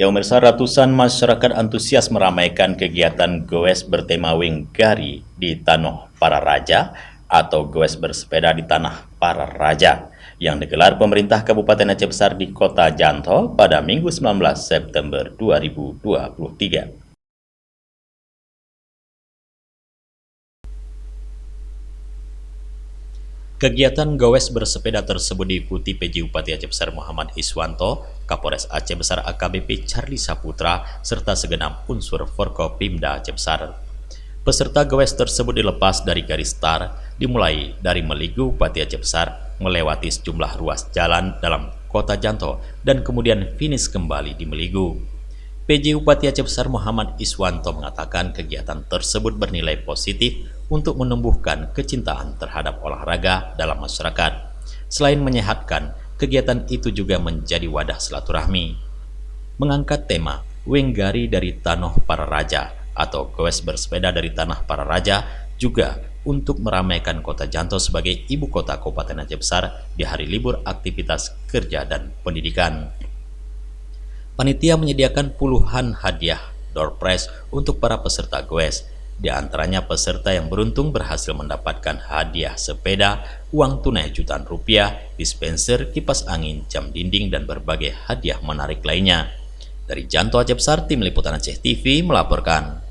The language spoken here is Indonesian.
Ya pemirsa, ratusan masyarakat antusias meramaikan kegiatan goes bertema Wenggari di Tanah Para Raja atau goes bersepeda di Tanah Para Raja yang digelar pemerintah Kabupaten Aceh Besar di Kota Janto pada Minggu 19 September 2023. Kegiatan gowes bersepeda tersebut diikuti PJ Bupati Aceh Besar Muhammad Iswanto, Kapolres Aceh Besar AKBP Charlie Saputra, serta segenap unsur Forkopimda Aceh Besar. Peserta gowes tersebut dilepas dari garis start, dimulai dari Meligu Bupati Aceh Besar, melewati sejumlah ruas jalan dalam kota Janto, dan kemudian finish kembali di Meligu. PJ Bupati Aceh Besar Muhammad Iswanto mengatakan kegiatan tersebut bernilai positif untuk menumbuhkan kecintaan terhadap olahraga dalam masyarakat. Selain menyehatkan, kegiatan itu juga menjadi wadah silaturahmi. Mengangkat tema Wenggari dari Tanah Para Raja atau goes bersepeda dari Tanah Para Raja juga untuk meramaikan kota Janto sebagai ibu kota Kabupaten Aceh Besar di hari libur aktivitas kerja dan pendidikan. Panitia menyediakan puluhan hadiah door prize untuk para peserta goes. Di antaranya peserta yang beruntung berhasil mendapatkan hadiah sepeda, uang tunai jutaan rupiah, dispenser, kipas angin, jam dinding, dan berbagai hadiah menarik lainnya. Dari Janto Aceh Besar, Tim Liputan Aceh TV melaporkan.